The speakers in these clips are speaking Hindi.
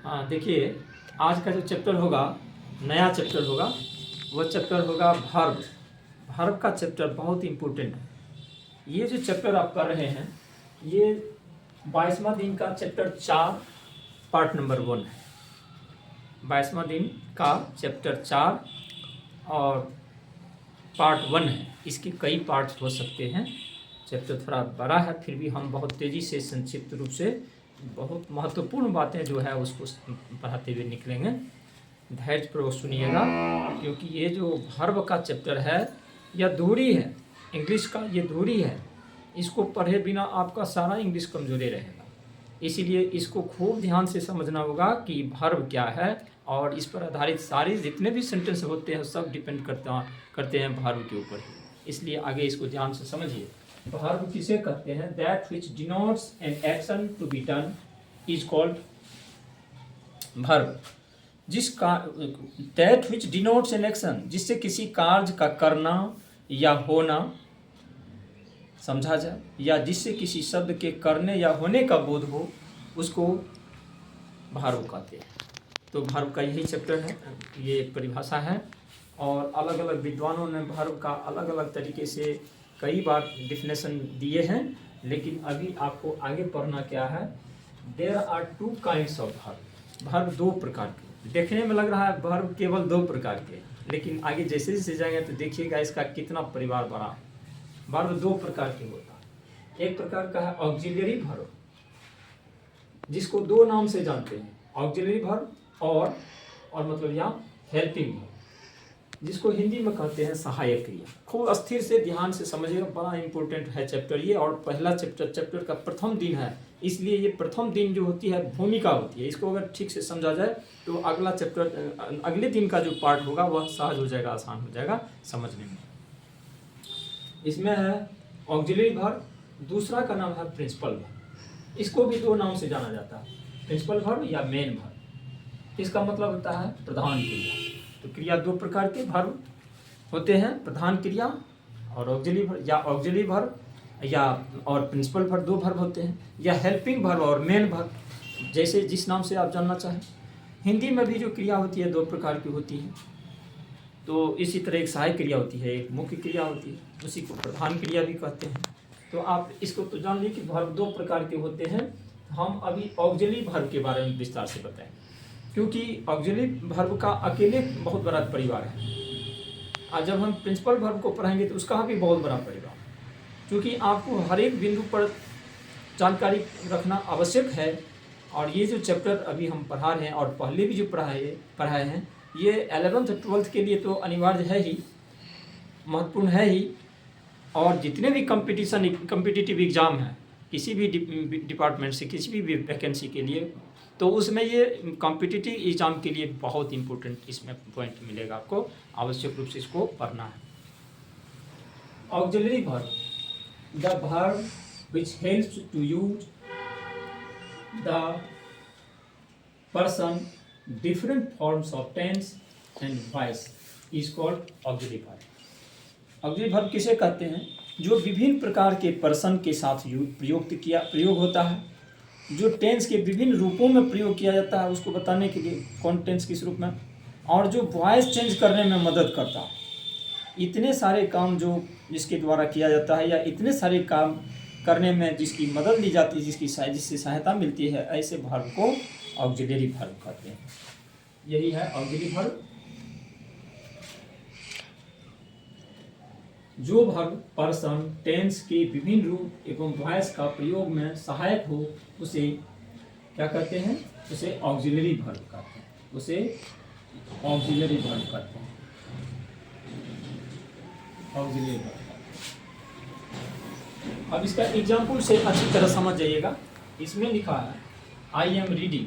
हाँ देखिए, आज का जो चैप्टर होगा, नया चैप्टर होगा, वो चैप्टर होगा वर्ब। वर्ब का चैप्टर बहुत इम्पोर्टेंट है। ये जो चैप्टर आप कर रहे हैं, ये 22वां दिन का चैप्टर 4 पार्ट नंबर 1 है। 22वां दिन का चैप्टर 4 और पार्ट 1 है। इसके कई पार्ट्स हो सकते हैं। चैप्टर थोड़ा बड़ा है, फिर भी हम बहुत तेज़ी से संक्षिप्त रूप से बहुत महत्वपूर्ण बातें जो है उसको पढ़ाते हुए निकलेंगे। धैर्यपूर्वक सुनिएगा, क्योंकि ये जो वर्ब का चैप्टर है यह दूरी है, इंग्लिश का ये दूरी है। इसको पढ़े बिना आपका सारा इंग्लिश कमजोरी रहेगा। इसीलिए इसको खूब ध्यान से समझना होगा कि वर्ब क्या है, और इस पर आधारित सारे जितने भी सेंटेंस होते हैं सब डिपेंड करते हैं वर्ब के ऊपर ही। इसलिए आगे इसको ध्यान से समझिए। वर्ब किसे कहते हैं? That which denotes an action to be done is called verb. जिसका that which denotes an action, जिससे किसी कार्य का करना या होना समझा जाए, या जिससे किसी शब्द के करने या होने का बोध हो, उसको वर्ब कहते हैं। तो वर्ब का यही चैप्टर है, ये एक परिभाषा है। और अलग अलग विद्वानों ने वर्ब का अलग अलग तरीके से कई बार डिफिनेशन दिए हैं, लेकिन अभी आपको आगे पढ़ना क्या है। There are 2 kinds of verb. Verb 2 प्रकार के। देखने में लग रहा है वर्ब केवल 2 प्रकार के, लेकिन आगे जैसे जैसे जाएंगे तो देखिएगा इसका कितना परिवार बड़ा है। वर्ब 2 प्रकार के होता है। एक प्रकार का है ऑक्सिलरी वर्ब, जिसको 2 नाम से जानते हैं, ऑक्सिलरी वर्ब और मतलब यहाँ हेल्पिंग वर्ब, जिसको हिंदी में कहते हैं सहायक क्रिया। खूब स्थिर से ध्यान से समझिएगा, बड़ा इंपॉर्टेंट है चैप्टर ये। और पहला चैप्टर का प्रथम दिन है, इसलिए ये प्रथम दिन जो होती है भूमिका होती है। इसको अगर ठीक से समझा जाए तो अगला चैप्टर अगले दिन का जो पार्ट होगा वह सहज हो जाएगा, आसान हो जाएगा समझने में। इसमें है ऑक्सिलरी वर्ब, दूसरा का नाम है प्रिंसिपल वर्ब। इसको भी 2 नाम से जाना जाता है, प्रिंसिपल वर्ब या मेन वर्ब। इसका मतलब होता है प्रधान क्रिया। तो क्रिया 2 प्रकार के वर्ब होते हैं, प्रधान क्रिया और ऑक्सिलरी वर्ब, या ऑक्सिलरी वर्ब या और प्रिंसिपल वर्ब 2 वर्ब होते हैं, या हेल्पिंग वर्ब और मेन वर्ब, जैसे जिस नाम से आप जानना चाहें। हिंदी में भी जो क्रिया होती है 2 प्रकार की होती है। तो इसी तरह एक सहायक क्रिया होती है, एक मुख्य क्रिया होती है, उसी को प्रधान क्रिया भी कहते हैं। तो आप इसको तो जान लीजिए कि वर्ब 2 प्रकार के होते हैं। हम अभी ऑक्सिलरी वर्ब के बारे में विस्तार से बताएं, क्योंकि ऑक्सिलरी वर्ब का अकेले बहुत बड़ा परिवार है। और जब हम प्रिंसिपल वर्ब को पढ़ेंगे तो उसका भी बहुत बड़ा परिवार, क्योंकि आपको हर एक बिंदु पर जानकारी रखना आवश्यक है। और ये जो चैप्टर अभी हम पढ़ा रहे हैं और पहले भी जो पढ़ाए हैं, ये 11th 12th के लिए तो अनिवार्य है ही, महत्वपूर्ण है ही। और जितने भी कम्पिटिटिव एग्ज़ाम हैं किसी भी डिपार्टमेंट से, किसी भी वैकेंसी के लिए, तो उसमें ये कॉम्पिटिटिव एग्ज़ाम के लिए बहुत इंपॉर्टेंट इसमें पॉइंट मिलेगा आपको। आवश्यक रूप से इसको पढ़ना है। Auxiliary verb, the verb which helps to use the person different forms of tense and voice is called auxiliary verb. Auxiliary verb किसे कहते हैं? जो विभिन्न प्रकार के पर्सन के साथ प्रयोग होता है, जो टेंस के विभिन्न रूपों में प्रयोग किया जाता है उसको बताने के लिए कौन टेंस किस रूप में, और जो वॉइस चेंज करने में मदद करता है। इतने सारे काम जो जिसके द्वारा किया जाता है, या इतने सारे काम करने में जिसकी मदद ली जाती है, जिससे सहायता मिलती है, ऐसे वर्ब को ऑक्सिलरी वर्ब कहते हैं। यही है ऑक्सिलरी वर्ब। जो वर्ब पर्सन टेंस के विभिन्न रूप एवं वॉइस का प्रयोग में सहायक हो उसे क्या कहते हैं? उसे ऑक्सिलरी वर्ब कहते हैं। उसे ऑक्सिलरी वर्ब कहते हैं। Auxiliary verb. अब इसका एग्जाम्पल से अच्छी तरह समझ जाइएगा। इसमें लिखा है आई एम रीडिंग।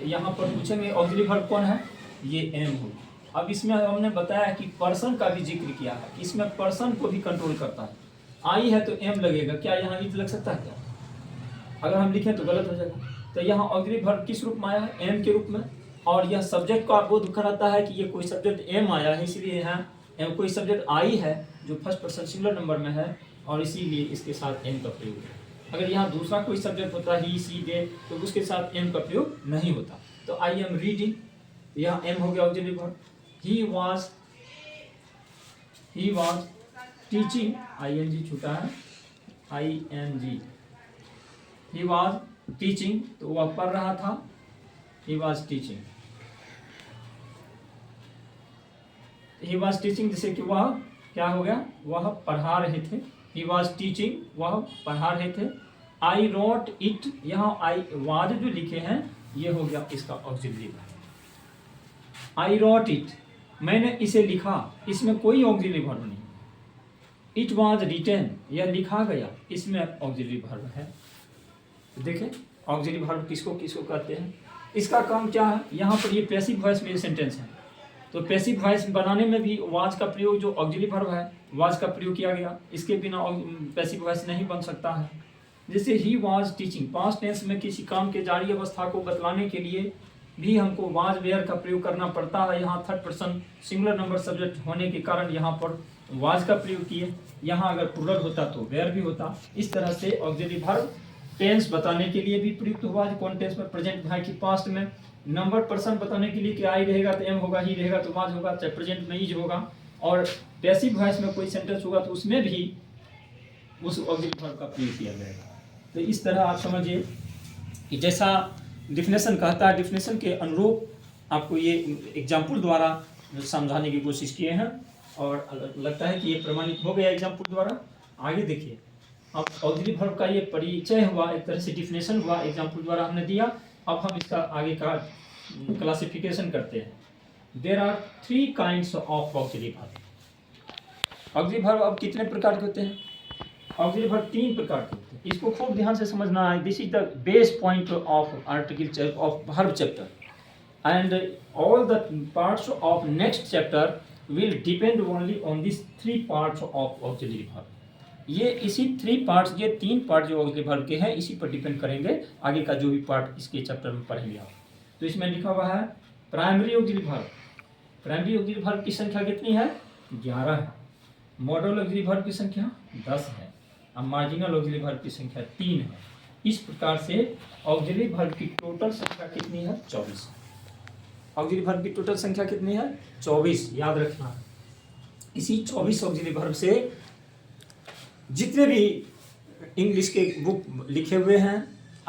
यहाँ पर पूछेंगे ऑक्सिलरी वर्ब कौन है? ये एम हो। अब इसमें हमने बताया कि पर्सन का भी जिक्र किया है, इसमें पर्सन को भी कंट्रोल करता है। आई है तो एम लगेगा, क्या यहाँ इज लग सकता है क्या? अगर हम लिखें तो गलत हो जाएगा। तो यहाँ ऑक्सिलरी वर्ब किस रूप में आया है? एम के रूप में। और यह सब्जेक्ट को बोध कराता है कि ये कोई सब्जेक्ट एम आया है, इसीलिए यहाँ कोई सब्जेक्ट आई है जो फर्स्ट पर्सन सिंगुलर नंबर में है, और इसीलिए इसके साथ एम का प्रयोग है। अगर यहाँ दूसरा कोई सब्जेक्ट होता है ही, सी, दे, तो उसके साथ एम का प्रयोग नहीं होता। तो आई एम रीडिंग, यहाँ एम हो गया auxiliary verb. He was teaching, I N G छूटा है, I N G, he was teaching, तो वह पढ़ रहा था, he was teaching, he was teaching, जैसे कि वह क्या हो गया, वह पढ़ा रहे थे, ही वाज टीचिंग, वह पढ़ा रहे थे। आई रोट इट, यहाँ आई वाज जो लिखे हैं ये हो गया इसका auxiliary verb. I wrote it, मैंने इसे लिखा, इसमें कोई ऑक्सिलरी वर्ब नहीं। इट वाज रिटन, यह लिखा गया, इसमें ऑक्सिलरी वर्ब है। देखें ऑक्सिलरी वर्ब किसको किसको कहते हैं। इसका काम क्या है, यहाँ पर ये पैसिव वॉइस में सेंटेंस है, तो पैसिव वॉइस बनाने में भी वाज का प्रयोग, जो ऑक्सिलरी वर्ब है वाज का प्रयोग किया गया, इसके बिना पैसिव वॉइस नहीं बन सकता है। जैसे he was teaching, past tense में किसी काम के जारी अवस्था को बतलाने के लिए भी हमको वाज वेयर का प्रयोग करना पड़ता है। यहाँ third person singular number subject होने के कारण यहाँ पर वाज का प्रयोग किए, यहाँ अगर प्लूरल होता तो वेयर भी होता। इस तरह से ऑक्सिलरी वर्ब टेंस बताने के लिए भी प्रयुक्त हुआ है। कौन टेंस में, प्रेजेंट है कि पास्ट में। नंबर पर्सन बताने के लिए कि आई रहेगा तो एम होगा, ही रहेगा तो वाज होगा, चाहे प्रेजेंट में इज होगा। और पैसिव वॉइस में कोई सेंटेंस होगा तो उसमें भी उस ऑक्सिलरी वर्ब का प्रयोग किया जाएगा। तो इस तरह आप समझिए कि जैसा डिफिनेशन कहता है, डिफिनेशन के अनुरूप आपको ये एग्जाम्पल द्वारा समझाने की कोशिश किए हैं, और लगता है कि ये प्रमाणित हो गया एग्जाम्पल द्वारा। आगे देखिए, अब ऑक्सिलरी वर्ब का ये परिचय हुआ, एक तरह से डिफिनेशन हुआ, एग्जाम्पल द्वारा हमने दिया। अब हम इसका आगे का क्लासिफिकेशन करते हैं। There are 3 kinds of auxiliary verb. Auxiliary verb अब कितने प्रकार के होते हैं? ऑक्सिलरी वर्ब 3 प्रकार के होते हैं। इसको खूब ध्यान से समझना है। This is the base point of article of verb chapter, and all the parts of next chapter will depend only on this 3 parts of auxiliary verb. ये इसी 3 पार्ट्स, ये 3 पार्ट जो ऑक्सिलरी वर्ब के हैं इसी पर डिपेंड करेंगे आगे का जो भी पार्ट इसके चैप्टर में पढ़ेंगे आप। तो इसमें लिखा हुआ है primary auxiliary verb. Primary auxiliary verb की संख्या कितनी है? 11 है। मॉडल ऑक्सिलरी वर्ब की संख्या 10 है, और मार्जिनल ऑक्सिलरी वर्ब की संख्या 3 है। इस प्रकार से ऑक्सिलरी वर्ब की टोटल संख्या कितनी है? 24। ऑक्सिलरी वर्ब की टोटल संख्या कितनी है? 24, याद रखना। इसी 24 ऑक्सिलरी वर्ब से जितने भी इंग्लिश के बुक लिखे हुए हैं,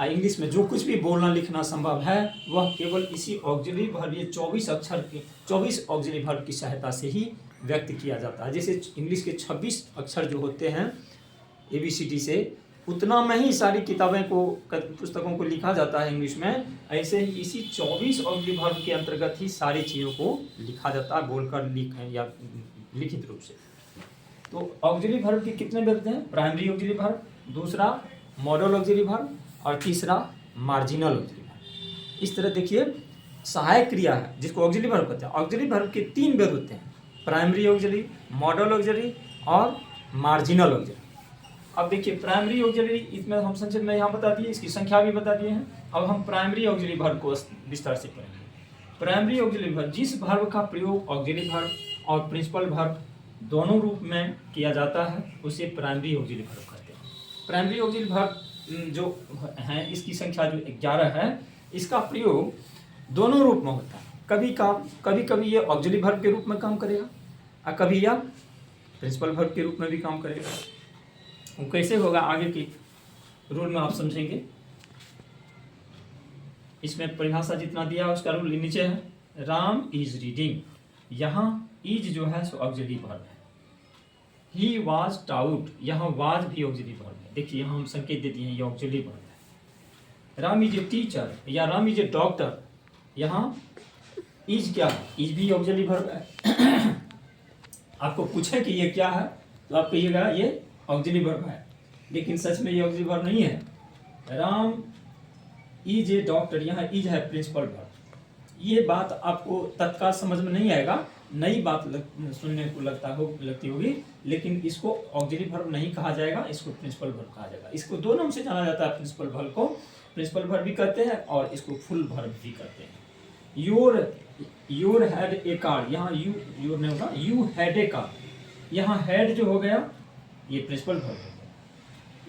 इंग्लिश में जो कुछ भी बोलना लिखना संभव है वह केवल इसी ऑक्सिलरी वर्ब, ये 24 अक्षर की 24 ऑक्सिलरी वर्ब की सहायता से ही व्यक्त किया जाता है। जैसे इंग्लिश के 26 अक्षर जो होते हैं ABCD से, उतना में ही सारी किताबें को, पुस्तकों को लिखा जाता है इंग्लिश में, ऐसे ही इसी 24 ऑक्सिलरी वर्ब के अंतर्गत ही सारी चीज़ों को लिखा जाता है, बोलकर या लिखित रूप से। तो ऑक्सिलरी वर्ब के कितने व्यक्त हैं? प्राइमरी ऑक्सिलरी वर्ब, दूसरा मॉडल ऑक्सिलरी वर्ब, और तीसरा मार्जिनल ऑक्सिलरी वर्ब। इस तरह देखिए, सहायक क्रिया है जिसको ऑक्सिलरी वर्ब कहते हैं। ऑक्सिलरी वर्ब के 3 व्यक्त होते हैं, प्राइमरी ऑक्सिलरी, मॉडल ऑक्सिलरी और मार्जिनल ऑक्सिलरी। अब देखिए प्राइमरी ऑक्सिलरी, इसमें हम संक्षेप में यहाँ बता दिए, इसकी संख्या भी बता दिए हैं। अब हम प्राइमरी ऑक्सिलरी वर्ब को विस्तार से पढ़ेंगे। प्राइमरी ऑक्सिलरी वर्ब, जिस वर्ब का प्रयोग ऑक्सिलरी वर्ब और प्रिंसिपल वर्ब दोनों रूप में किया जाता है उसे प्राइमरी ऑक्सिलरी वर्ब कहते हैं। प्राइमरी ऑक्सिलरी वर्ब जो है, इसकी संख्या जो 11 है, इसका प्रयोग दोनों रूप में होता है। कभी कभी ये ऑक्सिलरी वर्ब के रूप में काम करेगा, और कभी यह प्रिंसिपल वर्ब के रूप में भी काम करेगा। वो कैसे होगा आगे की रूल में आप समझेंगे। इसमें परिभाषा जितना दिया है उसका रूल नीचे है। राम इज रीडिंग, यहाँ इज जो है सो ऑक्सिलरी वर्ब है। ही वाज टाउट, यहाँ वाज भी ऑक्सिलरी वर्ब है। देखिए यहाँ हम संकेत दे दिए हैं, ये ऑक्सिलरी वर्ब है। राम इज ए टीचर या राम इज ए डॉक्टर, यहाँ इज क्या है? इज भी ऑक्सिलरी वर्ब है। आपको पूछे कि ये क्या है तो आप कहिएगा ये ऑक्सिलरी वर्ब है, लेकिन सच में ये ऑक्सिलरी वर्ब नहीं है। राम इज ए डॉक्टर, यहाँ इज है प्रिंसिपल वर्ब। ये बात आपको तत्काल समझ में नहीं आएगा, नई बात सुनने को लगती होगी, लेकिन इसको ऑक्सिलरी वर्ब नहीं कहा जाएगा, इसको प्रिंसिपल वर्ब कहा जाएगा। इसको 2 नाम से जाना जाता है। प्रिंसिपल वर्ब को प्रिंसिपल वर्ब भी कहते हैं और इसको फुल वर्ब भी कहते हैं। योर हैड ए कार, यहाँ योर नहीं होगा, यू हैड ए कार, यहाँ हैड जो हो गया ये प्रिंसिपल वर्ब हो गया,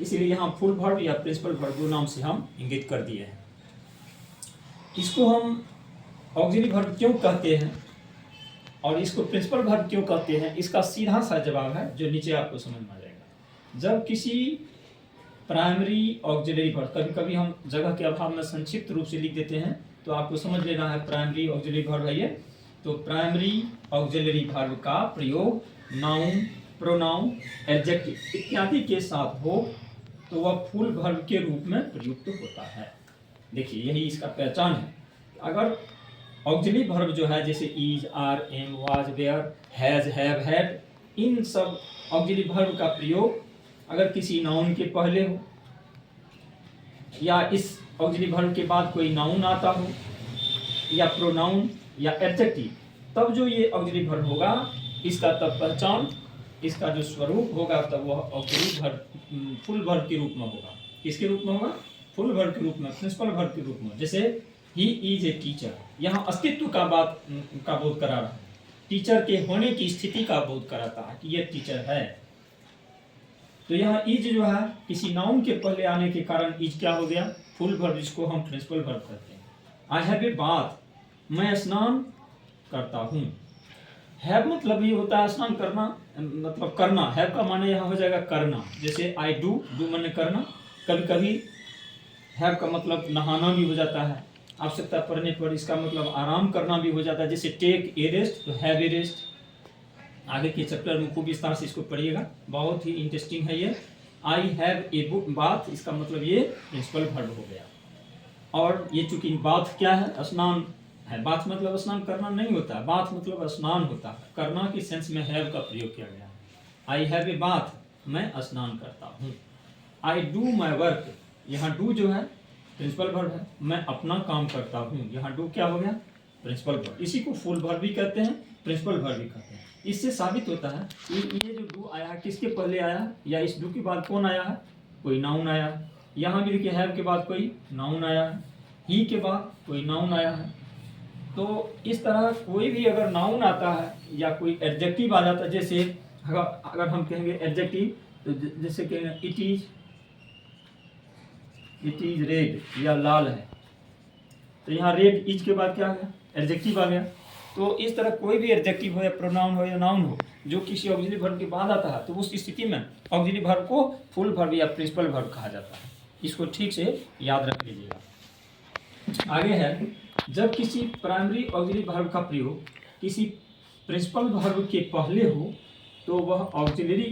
इसलिए यहाँ फुल वर्ब या प्रिंसिपल वर्ब 2 नाम से हम इंगित कर दिए हैं। इसको हम ऑक्सिलरी वर्ब क्यों कहते हैं और इसको प्रिंसिपल वर्ब क्यों कहते हैं, इसका सीधा सा जवाब है जो नीचे आपको समझ में आ जाएगा। जब किसी प्राइमरी ऑक्सिलरी वर्ब, कभी कभी हम जगह के अभाव में संक्षिप्त रूप से लिख देते हैं, तो आपको समझ लेना है प्राइमरी ऑक्सिलरी वर्ब है ये। तो प्राइमरी ऑक्सिलरी वर्ब का प्रयोग नाउन, प्रोनाउन, एडजेक्टिव इत्यादि के साथ हो तो वह फुल वर्ब के रूप में प्रयुक्त होता है। देखिए यही इसका पहचान है। अगर ऑक्सिलरी वर्ब जो है जैसे is, are, am, was, were, has, have, had, इन सब ऑक्सिलरी वर्ब का प्रयोग अगर किसी नाउन के पहले हो या इस ऑक्सिलरी वर्ब के बाद कोई नाउन आता हो या प्रोनाउन या एडजेक्टिव, तब जो ये ऑक्सिलरी वर्ब होगा इसका तब पहचान, इसका जो स्वरूप होगा तब वह ऑक्सिलरी वर्ब फुल वर्ब के रूप में होगा। किसके रूप में होगा? फुल वर्ब के रूप में, प्रिंसिपल वर्ब के रूप में। जैसे ही इज ए टीचर, यहाँ अस्तित्व का बोध करा रहा है, टीचर के होने की स्थिति का बोध कराता है कि ये टीचर है। तो यहाँ इज जो है किसी नाउन के पहले आने के कारण इज क्या हो गया? फुल वर्ब, जिसको हम प्रिंसिपल वर्ब कहते हैं। आई हैव ए बाथ, मैं स्नान करता हूँ। हैव मतलब ये होता है स्नान करना, मतलब करना। हैव का माने यहाँ हो जाएगा करना। जैसे आई डू, डू माने करना। कभी कभी हैव का मतलब नहाना भी हो जाता है, आवश्यकता पड़ने पर इसका मतलब आराम करना भी हो जाता है। जैसे टेक ए रेस्ट, तो हैव ए रेस्ट। आगे के चैप्टर में खूब विस्तार से इसको पढ़िएगा, बहुत ही इंटरेस्टिंग है ये। आई हैव ए बाथ, इसका मतलब ये प्रिंसिपल वर्ब हो गया। और ये चूंकि बाथ क्या है? स्नान है। बाथ मतलब स्नान करना नहीं होता, बाथ मतलब स्नान होता है। करना की सेंस में हैव का प्रयोग किया गया है। आई हैव ए बाथ, मैं स्नान करता हूँ। आई डू माई वर्क, यहाँ डू जो है प्रिंसिपल वर्ब है। मैं अपना काम करता हूँ, यहाँ डू क्या हो गया? Principal verb. इसी को फुल वर्ब भी कहते हैं, प्रिंसिपल वर्ब भी कहते हैं। इससे साबित होता है ये जो डू आया है किसके पहले आया है, या इस डू के बाद कौन आया है? कोई नाउन आया है। यहाँ भी देखिए हैव के बाद कोई नाउन आया है, ही के बाद कोई नाउन आया है। तो इस तरह कोई भी अगर नाउन आता है या कोई एडजेक्टिव आ जाता है, जैसे अगर हम कहेंगे एडजेक्टिव, तो जैसे कहेंगे इट इज रेड, या लाल है, तो यहाँ रेड इज के बाद क्या आ गया? एडजेक्टिव आ गया। तो इस तरह कोई भी एडजेक्टिव हो या प्रोनाउन हो या नाउन हो जो किसी ऑक्सिलरी वर्ब के बाद आता है, तो उस स्थिति में ऑक्सिलरी वर्ब को फुल वर्ब या प्रिंसिपल वर्ब कहा जाता है। इसको ठीक से याद रख लीजिएगा। आगे है, जब किसी प्राइमरी ऑक्सिलरी वर्ब का प्रयोग किसी प्रिंसिपल वर्ब के पहले हो तो वह ऑक्सिलरी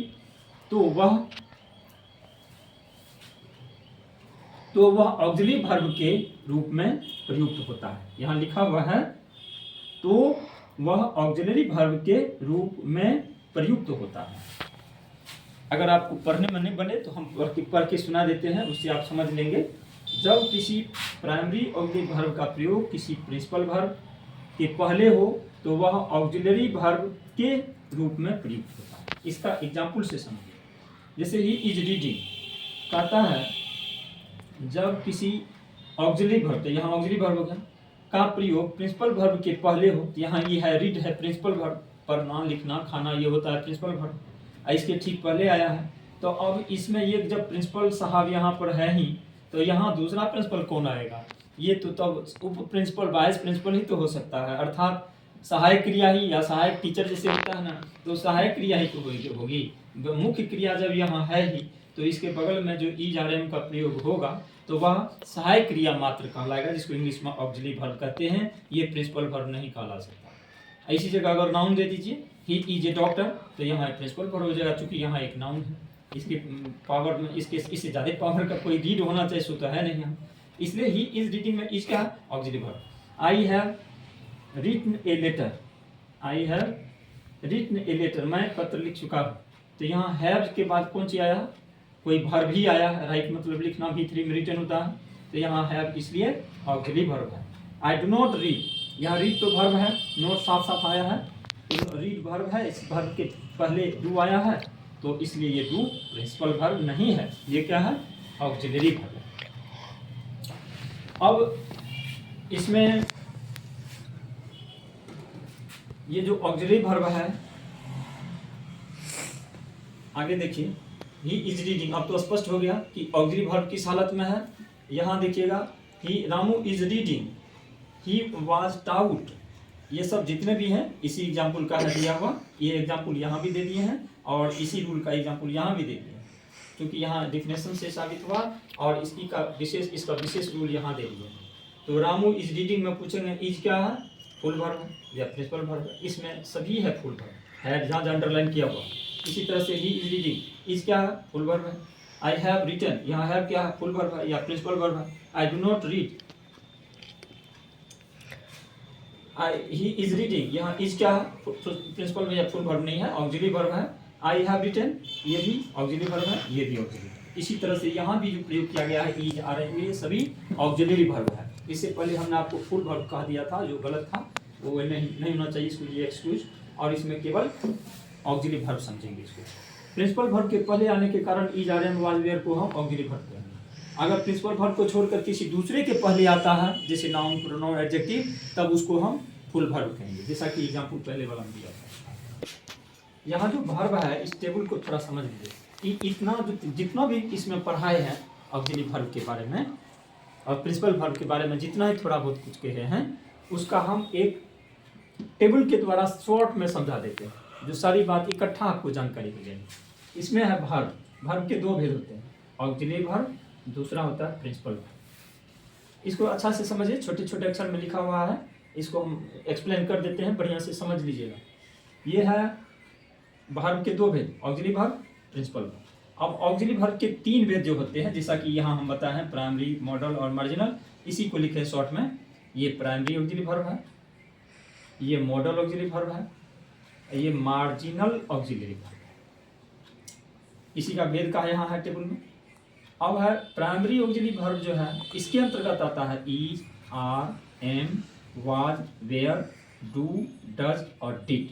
ऑक्सिलरी वर्ब के रूप में प्रयुक्त होता है। यहाँ लिखा हुआ है तो वह ऑक्सिलरी वर्ब के रूप में प्रयुक्त होता है। अगर आपको पढ़ने में नहीं बने तो हम पढ़ के सुना देते हैं, उससे आप समझ लेंगे। जब किसी प्राइमरी ऑक्सिलरी वर्ब का प्रयोग किसी प्रिंसिपल वर्ब के पहले हो तो वह ऑक्सिलरी वर्ब के रूप में प्रयुक्त होता है। इसका एग्जाम्पल से समझिए। जैसे ही इज रीडिंग कहता है, जब किसी ऑक्सिलरी वर्ब, तो यहाँ ऑक्सिलरी वर्ब हो गया, का प्रयोग प्रिंसिपल वर्ब के पहले हो, यहाँ ये है रीड है प्रिंसिपल वर्ब, पढ़ना, लिखना, खाना, ये होता है प्रिंसिपल वर्ब, इसके ठीक पहले आया है। तो अब इसमें ये जब प्रिंसिपल साहब यहाँ पर है ही, तो यहाँ दूसरा प्रिंसिपल कौन आएगा? ये तो तब उप प्रिंसिपल, वाइस प्रिंसिपल ही तो हो सकता है, अर्थात सहायक क्रिया ही, या सहायक टीचर जैसे होता है ना, तो सहायक क्रिया ही तो होगी। मुख्य क्रिया जब यहाँ है ही तो इसके बगल में जो इज आर एम का प्रयोग होगा तो वह सहायक क्रिया मात्र कहलाएगा, जिसको इंग्लिश में ऑक्सिलरी वर्ब कहते हैं। ये प्रिंसिपल वर्ब नहीं कहला सकता। इसी जगह अगर नाउन दे दीजिए, ही इज ए डॉक्टर, तो यहाँ प्रिंसिपल वर्ब हो जाएगा, चूंकि यहाँ एक नाउन है। इसकी पावर में इससे ज़्यादा पावर का कोई रीड होना चाहिए, सो तो है नहीं यहाँ, इसलिए ही इज रीडिंग में इज क्या है? Auxiliary verb. I have written a letter, I have written a letter, मैं पत्र लिख चुका हूँ। तो यहाँ हैव के बाद कौन सी आया? कोई वर्ब ही आया है। राइट मतलब लिखना, V3 में रिटन होता है, तो यहाँ हैव इसलिए ऑक्सिलरी वर्ब है। आई डू नॉट रीड, यहाँ रीड तो वर्ब है, नोट साथ साथ आया है, तो रीड वर्ब है, इस वर्ब के पहले डू आया है, तो इसलिए ये डू प्रिंसिपल वर्ब नहीं है, ये क्या है? ऑक्सिलरी वर्ब है। अब इसमें ये जो ऑक्सिलरी वर्ब है, आगे देखिए, ही इज रीडिंग, अब तो स्पष्ट हो गया कि ऑक्सिलरी वर्ब किस हालत में है। यहाँ देखिएगा, he Ramu is reading, he was taught, ये सब जितने भी हैं इसी एग्जाम्पल का है दिया हुआ। ये एग्जाम्पल यहाँ भी दे दिए हैं और इसी रूल का एग्जाम्पल यहाँ भी दे दिए हैं, क्योंकि यहाँ डिफिनेशन से साबित हुआ और इसका विशेष रूल यहाँ दे दिए। तो रामू इज रीडिंग में पूछेंगे इज क्या है, फुल वर्ब है या प्रिंसिपल वर्ब है, इसमें सभी है फुल वर्ब है जहाँ अंडरलाइन किया हुआ। इसी तरह से ही इज रीडिंग इज क्या है, फुल वर्ब है। आई हैव रिटन, यहाँ हैव क्या है, फुल वर्ब है या प्रिंसिपल वर्ब है। I do not read, he is reading, यहाँ इज क्या है, प्रिंसिपल या फुल वर्ब नहीं है, ऑक्सिलरी वर्ब है। आई हैव रिटन, ये भी ऑक्सिलरी वर्ब है, ये भी ऑक्सिलरी। इसी तरह से यहाँ भी जो प्रयोग किया गया है इज आर ये सभी ऑक्सिलरी वर्ब है। इससे पहले हमने आपको फुल वर्ब कह दिया था, जो गलत था, वो नहीं होना चाहिए, इसके लिए एक्सक्यूज। और इसमें केवल ऑक्सिलरी वर्ब समझेंगे इसको। प्रिंसिपल वर्ब के पहले आने के कारण is are am was were को हम ऑक्सिलरी वर्ब कहेंगे। अगर प्रिंसिपल वर्ब को छोड़कर किसी दूसरे के पहले आता है, जैसे नाउन, प्रोनाउन, एडजेक्टिव, तब उसको हम फुल वर्ब कहेंगे, जैसा कि एग्जांपल पहले वाला में दिया था। यहाँ जो वर्ब है इस टेबल को थोड़ा समझ लीजिए। इतना जितना भी इसमें पढ़ाए हैं ऑक्सिलरी वर्ब के बारे में और प्रिंसिपल वर्ब के बारे में जितना ही थोड़ा बहुत कुछ कहे हैं, उसका हम एक टेबल के द्वारा शॉर्ट में समझा देते हैं, जो सारी बात इकट्ठा आपको जानकारी हो जाएगी। इसमें है वर्ब, वर्ब के दो भेद होते हैं, ऑक्सिलरी वर्ब, दूसरा होता है प्रिंसिपल वर्ब। इसको अच्छा से समझिए, छोटे छोटे अक्षर में लिखा हुआ है, इसको हम एक्सप्लेन कर देते हैं, बढ़िया से समझ लीजिएगा। ये है वर्ब के दो भेद, ऑक्सिलरी वर्ब, प्रिंसिपल वर्ब। अब ऑक्सिलरी वर्ब के तीन भेद जो होते हैं, जैसा कि यहाँ हम बताए हैं, प्राइमरी, मॉडल और मार्जिनल, इसी को लिखे शॉर्ट में। ये प्राइमरी ऑक्सिलरी वर्ब है, ये मॉडल ऑक्सिलरी वर्ब है, ये मार्जिनल ऑक्सिलरी वर्ब है। इसी का भेद का यहाँ है टेबल में। अब है प्राइमरी ऑक्सिलरी वर्ब जो है, इसके अंतर्गत आता है is, are, am, was, were, do, does और डिड।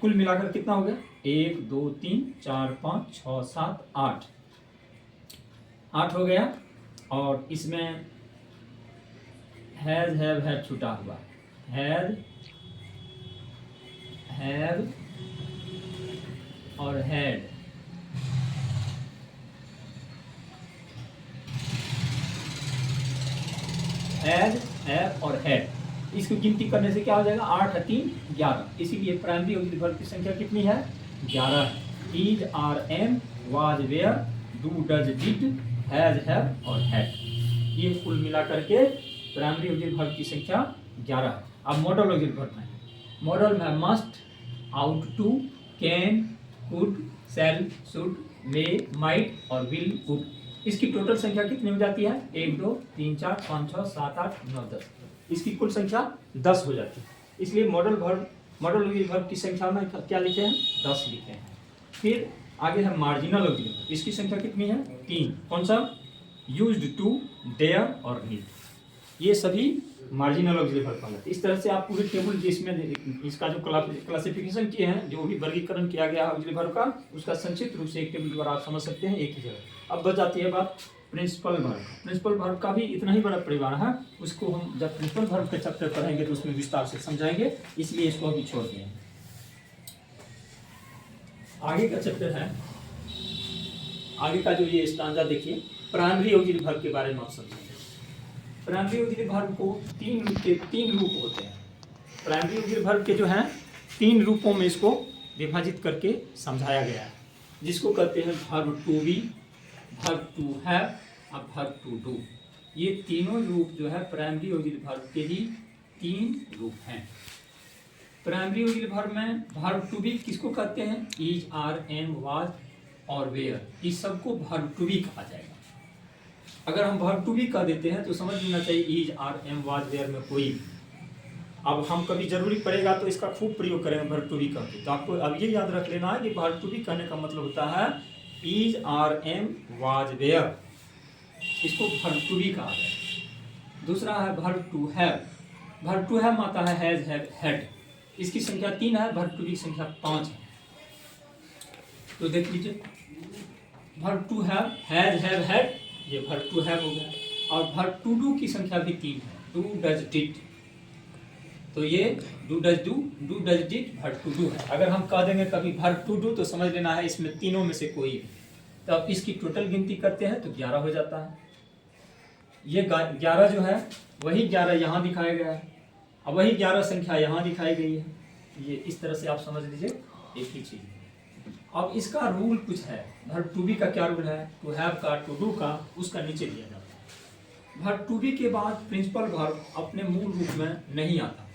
कुल मिलाकर कितना हो गया, 1 2 3 4 5 6 7 8 8 हो गया। और इसमें हैज, हैव, हैड छूटा हुआ, हैड, हैव और हैड। हैड, हैव और हैड, इसको गिनती करने से क्या हो जाएगा, 8 3 11। इसीलिए प्राइमरी ऑक्सिलरी वर्ब की संख्या कितनी है, 11 है। Is, are, am, was, were, do, does, did, has, have और हैड, ये कुल मिला करके प्राइमरी ऑक्सिलरी वर्ब की संख्या 11 है। अब मॉडल ऑक्सिलरी वर्ब में, मॉडल में must, ought to, can, could, shall, should, may, might और विल, वुड। इसकी टोटल संख्या कितनी हो जाती है, 1 2 3 4 5 6 7 8 9 10। इसकी कुल संख्या 10 हो जाती है। इसलिए मॉडल ऑक्सिलरी वर्ब की संख्या में क्या लिखे हैं, 10 लिखे हैं। फिर आगे है मार्जिनल ऑक्सिलरी वर्ब, इसकी संख्या कितनी है, 3। कौन सा, यूज्ड टू, डेयर और नीड, ये सभी मार्जिनल ऑक्सिलरी वर्ब कहलाते हैं। इस तरह से आप पूरे टेबल जिसमें इसका जो क्लासिफिकेशन किए हैं, जो भी वर्गीकरण किया गया है ऑक्सिलरी वर्ब का, उसका संक्षिप्त रूप से एक टेबल द्वारा आप समझ सकते हैं एक ही जगह। अब बच जाती है बात प्रिंसिपल वर्ब। प्रिंसिपल वर्ब का भी इतना ही बड़ा परिवार है, उसको हम जब प्रिंसिपल वर्ब के चैप्टर पढ़ेंगे तो उसमें विस्तार से समझाएंगे, इसलिए इसको अभी छोड़ दिए। आगे का चैप्टर है, आगे का जो ये स्टांजा देखिए, प्राइमरी ऑक्सिलरी वर्ब के बारे में आप समझेंगे। प्राइमरी ऑक्सिलरी वर्ब को तीन रूप होते हैं। प्राइमरी ऑक्सिलरी वर्ब के जो हैं 3 रूपों में इसको विभाजित करके समझाया गया है, जिसको कहते हैं verb to be, verb to have और वर्ब टू डू। ये तीनों रूप जो है प्राइमरी ऑक्सिलरी वर्ब के ही 3 रूप हैं। प्राइमरी ऑक्सिलरी वर्ब में वर्ब टू बी किसको कहते हैं, इज, आर, एम, वाज और वेयर, इस सबको वर्ब टू बी कहा जाएगा। अगर हम वर्ब टू बी कह देते हैं तो समझ लेना चाहिए is, are, am, was, were में कोई भी। अब हम कभी जरूरी पड़ेगा तो इसका खूब प्रयोग करेंगे वर्ब टू बी कहते। तो आपको अब ये याद रख लेना है कि वर्ब टू बी कहने का मतलब होता है is, are, am, was, were, इसको वर्ब टू बी कहा जाए। दूसरा है verb to have. Verb to have आता है हैज, हैव, हैड, इसकी संख्या 3 है, वर्ब टू बी की संख्या 5 है। तो देख लीजिए, verb to have, has, have, had, ये वर्ब टू हैव हो गया। और वर्ब टू डू की संख्या भी 3 है, डू, डज, डिड, तो ये do, does, do, does, did verb to do है। अगर हम कह देंगे कभी वर्ब टू डू तो समझ लेना है इसमें तीनों में से कोई भी। तो अब इसकी टोटल गिनती करते हैं तो 11 हो जाता है। ये 11 जो है वही 11 यहाँ दिखाया गया है, अब वही 11 संख्या यहाँ दिखाई गई है। ये इस तरह से आप समझ लीजिए एक ही चीज। अब इसका रूल कुछ है, वर्ब टू बी का क्या रूल है, टू हैव का, टू डू का, उसका नीचे दिया जाता है। वर्ब टू बी के बाद प्रिंसिपल वर्ब अपने मूल रूप में नहीं आता।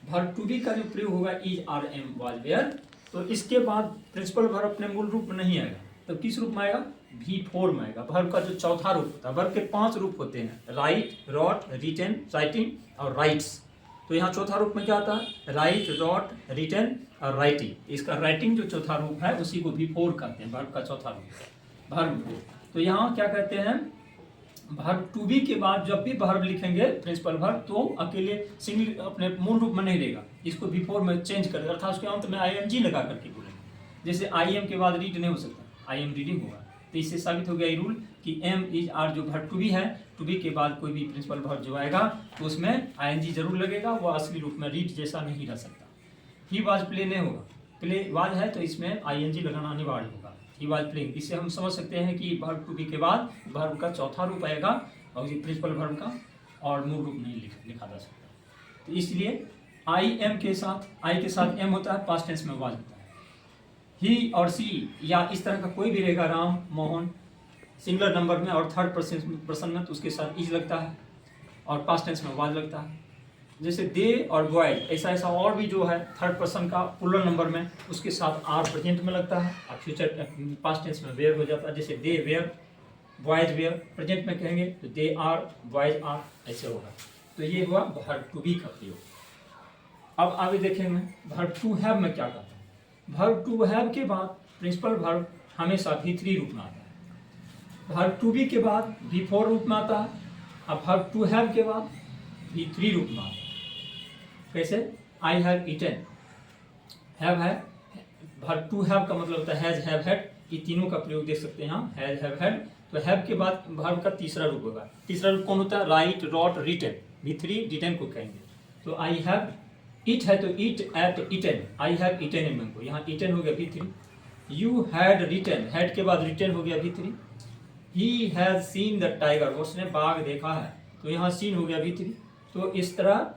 वर्ब टू बी का जो प्रयोग होगा is, are, am, was, were, तो इसके बाद प्रिंसिपल वर्ब अपने मूल रूप में नहीं आएगा, तो किस रूप में आएगा, V4 में आएगा। वर्ब का जो चौथा रूप होता है, वर्ब के 5 रूप होते हैं, राइट, रॉट, रिटेन, राइटिंग और राइट्स। तो यहाँ चौथा रूप में क्या आता है, राइट, रॉट, रिटेन और राइटिंग। इसका राइटिंग जो चौथा रूप है उसी को V4 कहते हैं, वर्ब का चौथा रूप, वर्ब को। तो यहाँ क्या कहते हैं, वर्ब टू बी के बाद जब भी वर्ब लिखेंगे प्रिंसिपल वर्ब, तो अकेले सिंगल अपने मूल रूप में नहीं रहेगा, इसको V4 में चेंज कर देगा, अर्थात उसके अंत में ING लगा करके बोलेंगे। जैसे I am के बाद रीड नहीं हो सकता, I am रीडिंग होगा। तो इससे साबित हो गया ये रूल कि एम, इज, आर जो वर्ब टू बी है, टू बी के बाद कोई भी प्रिंसिपल वर्ब जो आएगा तो उसमें ING जरूर लगेगा, वह असली रूप में रीड जैसा नहीं रह सकता। ही वाज प्ले नहीं होगा, प्ले वाज है तो इसमें ING लगाना अनिवार्य होगा, ही वाज प्लेइंग। इससे हम समझ सकते हैं कि वर्ब टू बी के बाद वर्ब का चौथा रूप आएगा और ये प्रिंसिपल वर्ब का, और मूल रूप नहीं लिखा जा सकता। तो इसलिए आई एम के साथ, आई के साथ एम होता है, पास्ट टेंस में वाज होता है। ही और सी या इस तरह का कोई भी रहेगा, राम, मोहन, सिंगुलर नंबर में और थर्ड पर्सन में, तो उसके साथ इज लगता है और पास्ट टेंस में वाज लगता है। जैसे दे और बॉयज, ऐसा और भी जो है थर्ड पर्सन का प्लूरल नंबर में, उसके साथ आर प्रेजेंट में लगता है और फ्यूचर पास्ट टेंस में वेयर हो जाता है। जैसे दे वेयर, बॉयज वेयर, प्रेजेंट में कहेंगे तो दे आर, बॉयज आर, ऐसे होगा। तो ये हुआ वर्ब टू बी का प्रयोग। अब आगे देखेंगे वर्ब टू हैव में क्या कहता है। वर्ब टू हैव के बाद प्रिंसिपल वर्ब हमेशा V3 रूप में आता है, वर्ब टू बी के बाद V4 रूप में आता है, अब वर्ब टू हैव के बाद V3 रूप में आता है। कैसे, आई हैव ईटन, हैव है, वर्ब टू हैव का मतलब होता है हैज, हैव, हैड, ये तीनों का प्रयोग देख सकते हैं यहाँ, हैज, हैव, हैड। तो हैव के बाद वर्ब का तीसरा रूप होगा, तीसरा रूप कौन होता है, right, rot, retain, V3 retain को कहेंगे। तो आई हैव ईट है तो eat ate eaten, I have eaten a mango, यहाँ ईटन हो गया V3। You had written, had के बाद रिटन हो गया V3। He has seen the tiger, उसने बाघ देखा है, तो यहाँ सीन हो गया V3। तो इस तरह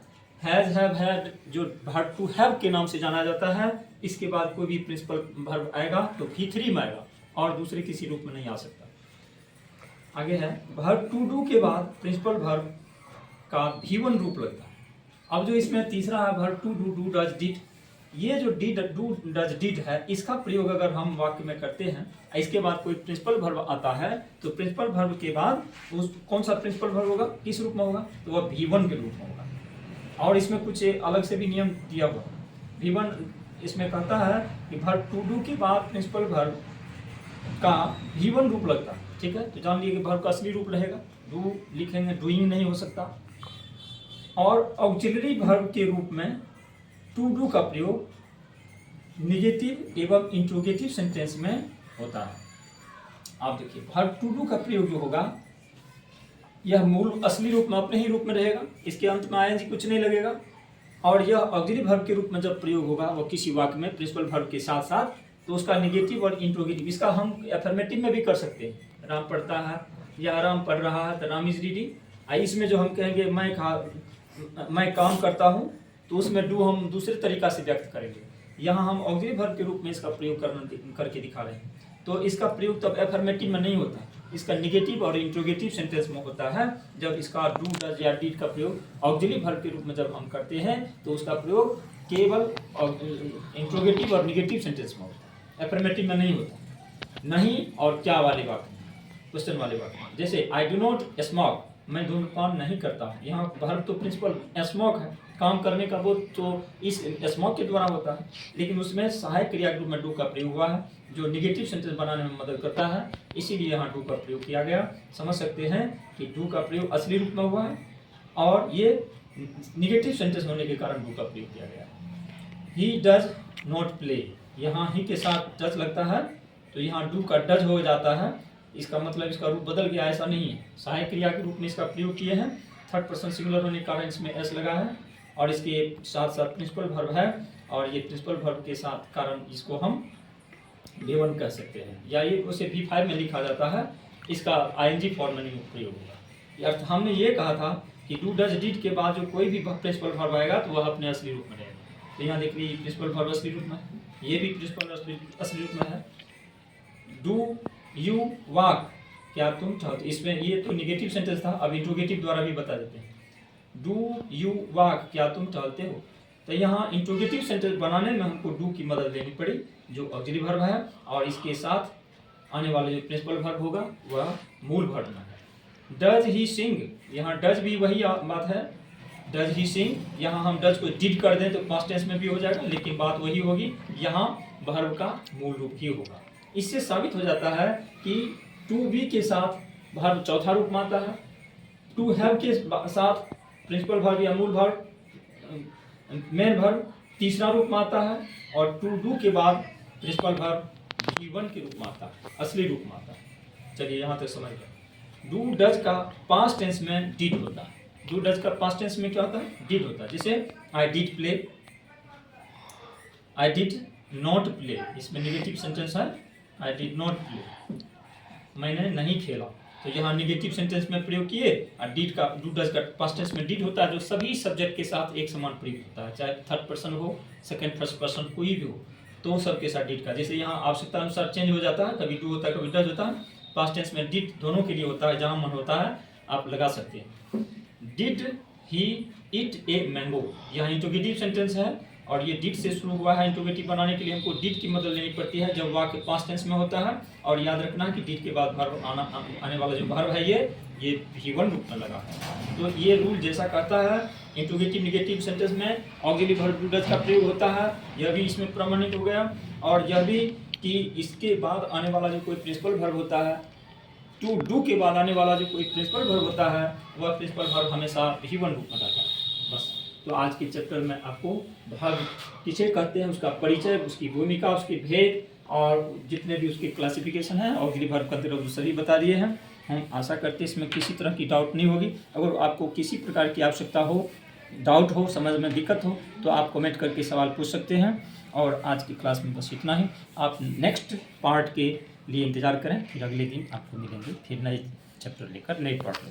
हैज, हैव, हैड जो वर्ब टू हैव के नाम से जाना जाता है, इसके बाद कोई भी प्रिंसिपल वर्ब आएगा तो V3 में आएगा और दूसरे किसी रूप में नहीं आ सकता। आगे है वर्ब टू डू के बाद प्रिंसिपल वर्ब का V1 रूप लगता है। अब जो इसमें तीसरा है verb to do, do, does, did, ये जो डिड, डू, डज, डिड है, इसका प्रयोग अगर हम वाक्य में करते हैं, इसके बाद कोई प्रिंसिपल वर्ब आता है, तो प्रिंसिपल वर्ब के बाद उस कौन सा प्रिंसिपल वर्ब होगा, किस रूप में होगा, तो वह V1 के रूप में होगा। और इसमें कुछ अलग से भी नियम दिया हुआ। V1 इसमें कहता है कि वर्ब टू डू के बाद प्रिंसिपल वर्ब का V1 रूप लगता है, ठीक है। तो जान लीजिए कि वर्ब का असली रूप रहेगा, डू लिखेंगे, डूइंग नहीं हो सकता। और ऑक्सिलरी वर्ब के रूप में टू डू का प्रयोग निगेटिव एवं इंट्रोगेटिव सेंटेंस में होता है। आप देखिए वर्ब टू डू का प्रयोग जो होगा यह मूल असली रूप में अपने ही रूप में रहेगा, इसके अंत में ING कुछ नहीं लगेगा। और यह ऑक्सिलरी वर्ब के रूप में जब प्रयोग होगा वो किसी वाक्य में प्रिंसिपल वर्ब के साथ साथ, तो उसका निगेटिव और इंट्रोगेटिव, इसका हम एफर्मेटिव में भी कर सकते हैं। राम पढ़ता है या राम पढ़ रहा है, तो राम इज रीडिंग। इसमें जो हम कहेंगे मैं काम करता हूँ, तो उसमें डू हम दूसरे तरीका से व्यक्त करेंगे। यहाँ हम ऑक्सिलरी वर्ब के रूप में इसका प्रयोग करके दिखा रहे हैं। तो इसका प्रयोग तब एफर्मेटिव में नहीं होता, इसका निगेटिव और इंट्रोगेटिव सेंटेंस में होता है। जब इसका डू, डज या डिड का प्रयोग ऑक्सिलरी वर्ब के रूप में जब हम करते हैं, तो उसका प्रयोग केवल इंट्रोगेटिव और निगेटिव सेंटेंस में होता है, एफर्मेटिव में नहीं होता। नहीं और क्या वाले वाक्य, क्वेश्चन वाले वाक्य, जैसे आई डू नॉट स्मोक, मैं धूम्रपान नहीं करता हूँ। यहाँ वर्ब तो प्रिंसिपल स्मोक है, काम करने का वो तो इस स्मोक के द्वारा होता है, लेकिन उसमें सहायक क्रिया के रूप में डू का प्रयोग हुआ है, जो निगेटिव सेंटेंस बनाने में मदद करता है, इसीलिए यहाँ डू का प्रयोग किया गया। समझ सकते हैं कि डू का प्रयोग असली रूप में हुआ है और ये निगेटिव सेंटेंस होने के कारण डू का प्रयोग किया गया है। ही डज नॉट प्ले, यहाँ ही के साथ डज लगता है, तो यहाँ डू का डज हो जाता है। इसका मतलब इसका रूप बदल गया, ऐसा नहीं है, सहायक क्रिया के रूप में इसका प्रयोग किए हैं। थर्ड पर्सन सिंगुलर होने के कारण इसमें एस लगा है और इसके साथ साथ प्रिंसिपल वर्ब है, और ये प्रिंसिपल वर्ब के साथ कारण इसको हम V1 कह सकते हैं, या ये उसे V5 में लिखा जाता है, इसका ING फॉर्म में नहीं प्रयोग होगा। हमने ये कहा था कि डू डज डिड के बाद जो कोई भी प्रिंसिपल वर्ब आएगा तो वह अपने असली रूप में रहेगा। तो यहाँ देख लीजिए प्रिंसिपल वर्ब असली रूप में है, ये भी प्रिंसिपल असली रूप में है। डू यू वॉक, क्या तुम चाहते, इसमें ये तो निगेटिव सेंटेंस था, अब इंट्रोगेटिव द्वारा भी बता देते हैं। डू यू वॉक, क्या तुम टहलते हो। तो यहाँ इंट्रोगेटिव सेंटेंस बनाने में हमको डू की मदद लेनी पड़ी जो ऑक्सिलरी वर्ब है, और इसके साथ आने वाला जो प्रिंसिपल वर्ब होगा वह मूल वर्ब में है। डज ही सिंग, यहाँ डज भी वही बात है, डज ही सिंग। यहाँ हम डज को डिड कर दें तो पास्ट टेंस में भी हो जाएगा, लेकिन बात वही होगी, यहाँ वर्ब का मूल रूप ही होगा। इससे साबित हो जाता है कि टू बी के साथ वर्ब चौथा रूप में आता है, टू हैव के साथ प्रिंसिपल वर्ब या मूल वर्ब मेन वर्ब तीसरा रूप में आता है, और टू डू के बाद प्रिंसिपल वर्ब V1 के रूप में आता है, असली रूप में आता है। चलिए यहाँ तक समझ गए। डू डज का पास्ट टेंस में डिड होता है, डू डज का पास्ट टेंस में क्या होता है, डिड होता है। जैसे I did play, I did not play, इसमें निगेटिव सेंटेंस है, आई डिड नॉट प्ले, मैंने नहीं खेला। तो यहाँ निगेटिव सेंटेंस में प्रयोग किए, और डिड का डू डज का पास्ट टेंस में डिड होता है, जो सभी सब्जेक्ट के साथ एक समान प्रयोग होता है, चाहे थर्ड पर्सन हो, सेकंड फर्स्ट पर्सन कोई भी हो, तो सबके साथ डिड का। जैसे यहाँ आवश्यकता अनुसार चेंज हो जाता है, कभी डू होता है कभी डज होता है, पास्ट टेंस में डिड दोनों के लिए होता है, जहाँ मन होता है आप लगा सकते हैं। Did he eat A mango, यहाँ इंट्रोगेटिव सेंटेंस है और ये डिड से शुरू हुआ है। इंट्रोगेटिव बनाने के लिए हमको डिड की मदद लेनी पड़ती है जब वाक्य पास्ट टेंस में होता है, और याद रखना कि डिड के बाद वर्ब आने वाला जो वर्ब है ये V1 रूप में लगा है। तो ये रूल जैसा कहता है, इंट्रोगेटिव निगेटिव सेंटेंस में ऑक्सिलरी वर्ब डू डज का प्रयोग होता है, यह भी इसमें प्रमाणित हो गया। और यह भी कि इसके बाद आने वाला जो कोई प्रिंसिपल वर्ब होता है, टू डू के बाद आने वाला जो कोई प्रिंसिपल वर्ब होता है, वह प्रिंसिपल वर्ब हमेशा V1 रूप में रहता है। बस, तो आज के चैप्टर में आपको भाग किसे कहते हैं उसका परिचय, उसकी भूमिका, उसके भेद और जितने भी उसके क्लासिफिकेशन है ऑक्सिलरी वर्ब का तरफ सभी बता दिए हैं। हम आशा करते हैं इसमें किसी तरह की डाउट नहीं होगी। अगर आपको किसी प्रकार की आवश्यकता हो, डाउट हो, समझ में दिक्कत हो, तो आप कमेंट करके सवाल पूछ सकते हैं। और आज की क्लास में बस इतना ही। आप नेक्स्ट पार्ट के लिए इंतज़ार करें, फिर अगले दिन आपको मिलेंगे फिर नए चैप्टर लेकर, नए पार्ट लेकर।